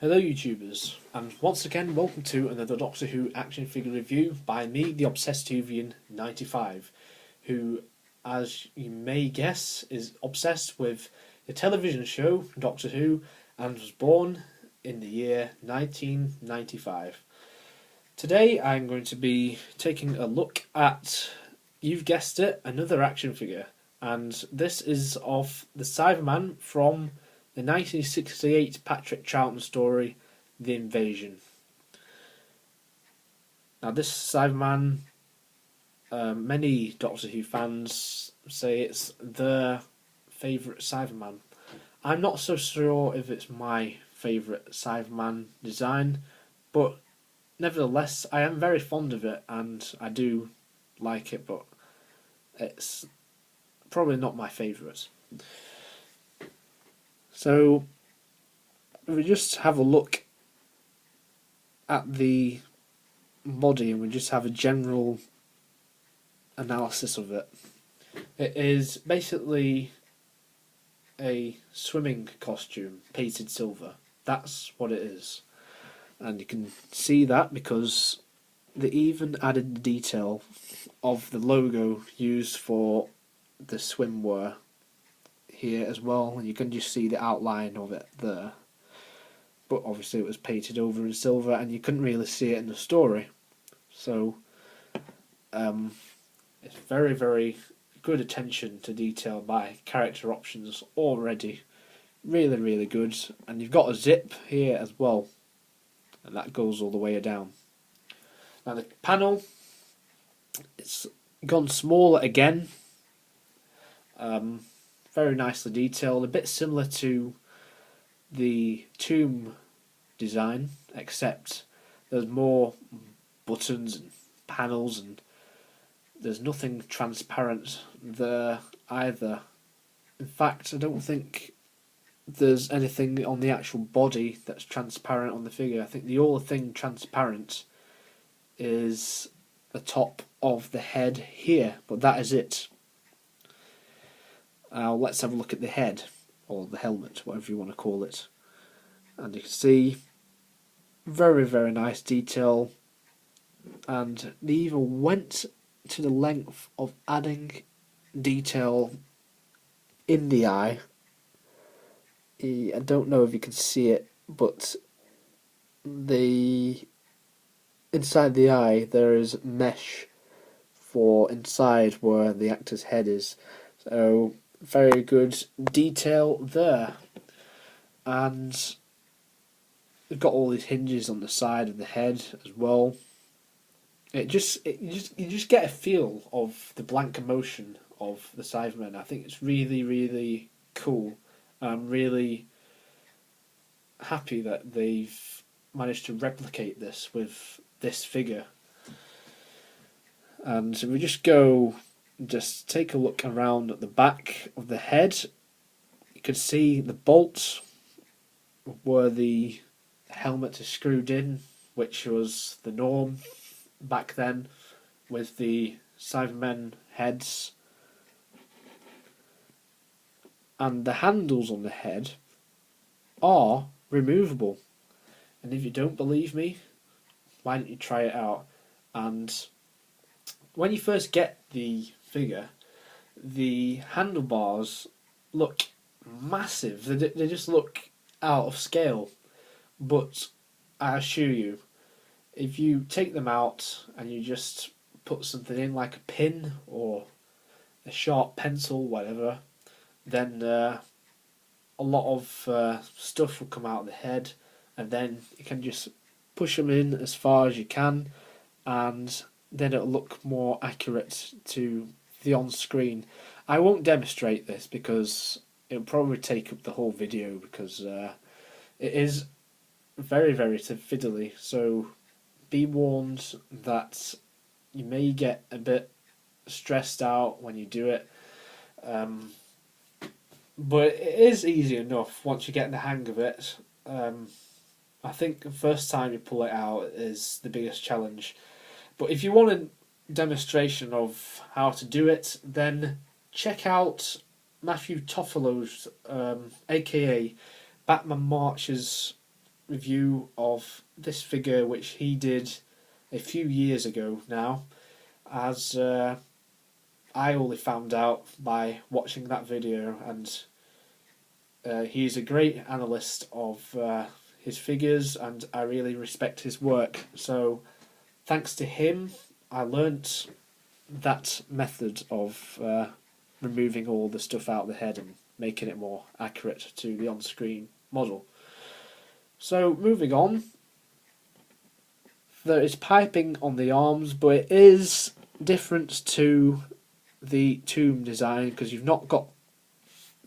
Hello YouTubers, and once again welcome to another Doctor Who action figure review by me, the Obsesstuvian 95, who, as you may guess, is obsessed with the television show Doctor Who and was born in the year 1995. Today I'm going to be taking a look at, you've guessed it, another action figure, and this is of the Cyberman from the 1968 Patrick Troughton story, The Invasion. Now this Cyberman, many Doctor Who fans say it's their favourite Cyberman. I'm not so sure if it's my favourite Cyberman design, but nevertheless I am very fond of it and I do like it, but it's probably not my favourite. So, if we just have a look at the body and we just have a general analysis of it. It is basically a swimming costume, painted silver. That's what it is. And you can see that because they even added the detail of the logo used for the swimwear here as well, and you can just see the outline of it there, but obviously it was painted over in silver and you couldn't really see it in the story, so it's very, very good attention to detail by character options already. Really, really good. And you've got a zip here as well, and that goes all the way down. Now the panel, it's gone smaller again, very nicely detailed, a bit similar to the Tomb design, except there's more buttons and panels and there's nothing transparent there either. In fact, I don't think there's anything on the actual body that's transparent on the figure. I think the only thing transparent is the top of the head here, but that is it. Let's have a look at the head, or the helmet, whatever you want to call it. And you can see very, very nice detail, and they even went to the length of adding detail in the eye. I don't know if you can see it, but inside the eye there is mesh for inside where the actor's head is. So very good detail there, and they've got all these hinges on the side of the head as well. You just get a feel of the blank emotion of the Cyberman. I think it's really, really cool. I'm really happy that they've managed to replicate this with this figure. And so we just take a look around at the back of the head. You can see the bolts where the helmet is screwed in, which was the norm back then with the Cybermen heads. And the handles on the head are removable. And if you don't believe me, why don't you try it out? And when you first get the figure, the handlebars look massive. They just look out of scale. But I assure you, if you take them out and you just put something in like a pin or a sharp pencil, whatever, then a lot of stuff will come out of the head, and then you can just push them in as far as you can, and then it'll look more accurate to the on-screen. I won't demonstrate this because it'll probably take up the whole video, because it is very, very fiddly, so be warned that you may get a bit stressed out when you do it, but it is easy enough once you get the hang of it. I think the first time you pull it out is the biggest challenge, but if you want a demonstration of how to do it, then check out Matthew Toffolo's, aka Batman March's review of this figure, which he did a few years ago now, as I only found out by watching that video, and he's a great analyst of his figures, and I really respect his work. So thanks to him, I learnt that method of removing all the stuff out of the head and making it more accurate to the on-screen model. So moving on, there is piping on the arms, but it is different to the tomb design because you've not got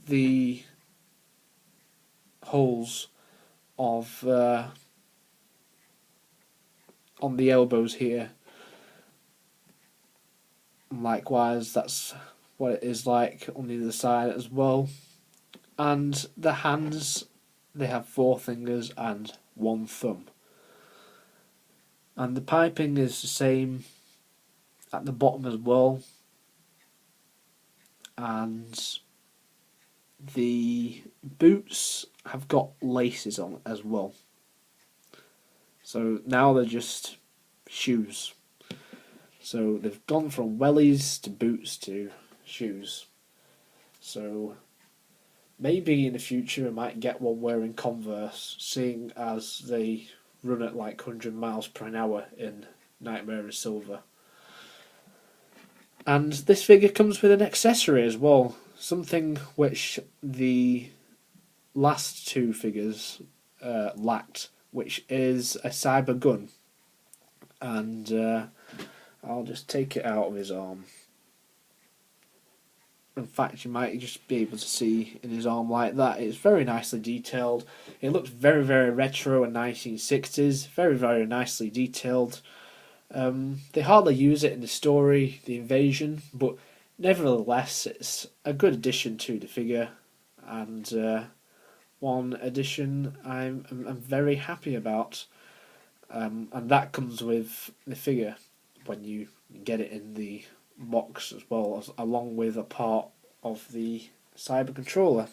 the holes of on the elbows here. Likewise, that's what it is like on the other side as well. And the hands, they have 4 fingers and 1 thumb. And the piping is the same at the bottom as well. And the boots have got laces on as well. So now they're just shoes. So they've gone from wellies to boots to shoes. So maybe in the future I might get one wearing Converse, seeing as they run at like 100 miles per hour in Nightmare in Silver. And this figure comes with an accessory as well, something which the last 2 figures lacked, which is a cyber gun. And I'll just take it out of his arm. In fact, you might just be able to see in his arm like that. It's very nicely detailed. It looks very, very retro and 1960s. Very, very nicely detailed. They hardly use it in the story, the invasion, but nevertheless, it's a good addition to the figure, and one addition I'm very happy about. And that comes with the figure when you get it in the box as well, along with a part of the cyber controller.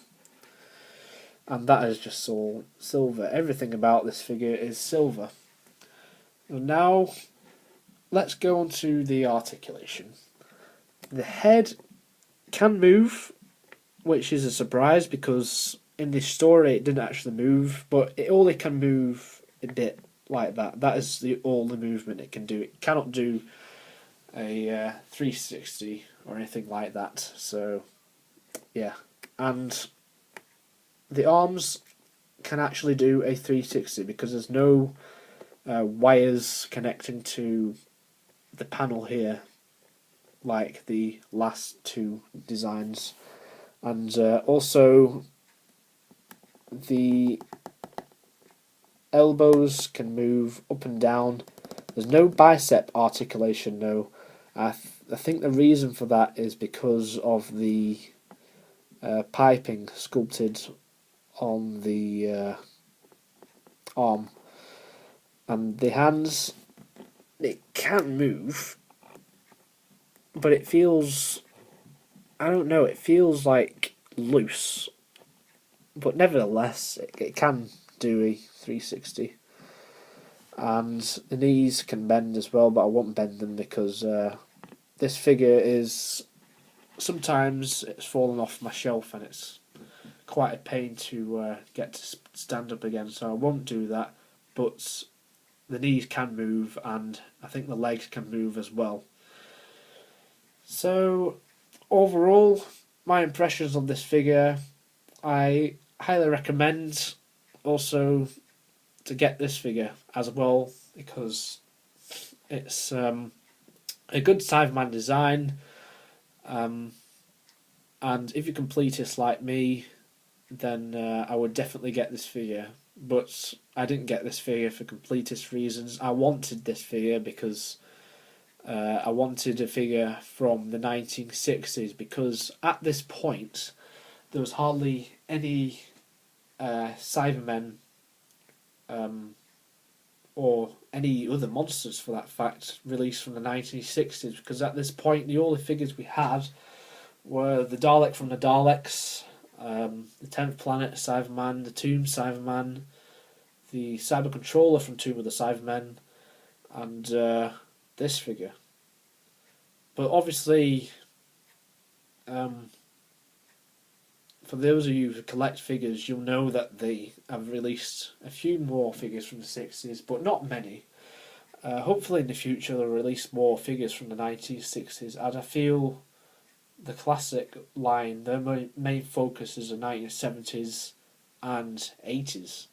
And that is just all silver. Everything about this figure is silver. And now let's go on to the articulation. The head can move, which is a surprise because in this story it didn't actually move, but it only can move a bit like that. That is all the movement it can do. It cannot do a 360 or anything like that. So yeah, and the arms can actually do a 360 because there's no wires connecting to the panel here like the last 2 designs. And also the elbows can move up and down. There's no bicep articulation though. I think the reason for that is because of the piping sculpted on the arm. And the hands, it can move, but it feels, I don't know, it feels like loose. But nevertheless, it can do a 360. And the knees can bend as well, but I won't bend them because this figure is, sometimes it's fallen off my shelf and it's quite a pain to get to stand up again, so I won't do that. But the knees can move, and I think the legs can move as well. So overall, my impressions on this figure, I highly recommend also to get this figure as well, because it's a good Cyberman design, and if you're completist like me, then I would definitely get this figure. But I didn't get this figure for completist reasons. I wanted this figure because I wanted a figure from the 1960s, because at this point there was hardly any Cybermen or any other monsters for that fact released from the 1960s, because at this point the only figures we had were the Dalek from the Daleks, the 10th Planet Cyberman, the Tomb Cyberman, the Cyber Controller from Tomb of the Cybermen, and this figure. But obviously, for those of you who collect figures, you'll know that they have released a few more figures from the 60s, but not many. Hopefully in the future they'll release more figures from the 90s, 60s, and I feel the classic line, their main focus is the 1970s and 80s.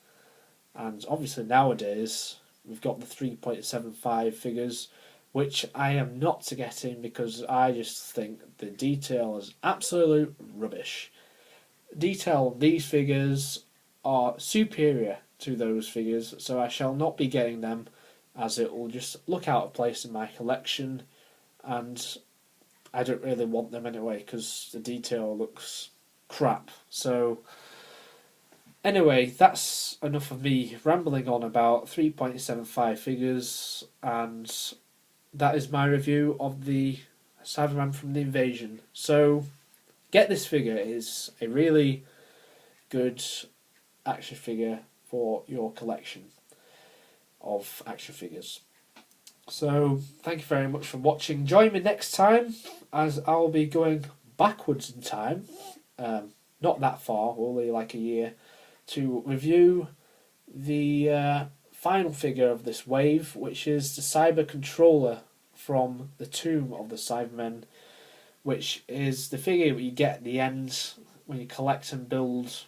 And obviously nowadays we've got the 3.75 figures, which I am not getting because I just think the detail is absolute rubbish. Detail on these figures are superior to those figures, so I shall not be getting them, as it will just look out of place in my collection, and I don't really want them anyway because the detail looks crap. So anyway, that's enough of me rambling on about 3.75 figures, and that is my review of the Cyberman from the Invasion. So get this figure, it is a really good action figure for your collection of action figures. So thank you very much for watching. Join me next time, as I'll be going backwards in time, not that far, only like a year, to review the final figure of this wave, which is the Cyber Controller from the Tomb of the Cybermen, which is the figure that you get at the end when you collect and build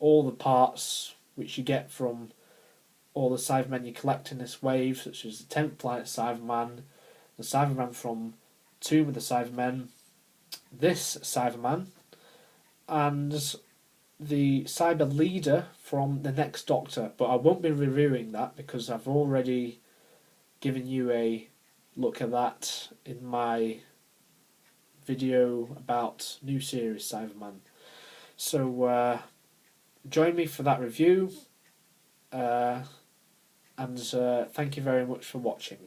all the parts which you get from all the Cybermen you collect in this wave, such as the 10th Planet Cyberman, the Cyberman from Tomb of the Cybermen, this Cyberman, and the Cyber Leader from the next Doctor. But I won't be reviewing that because I've already given you a look at that in my video about new series Cyberman. So join me for that review, and thank you very much for watching.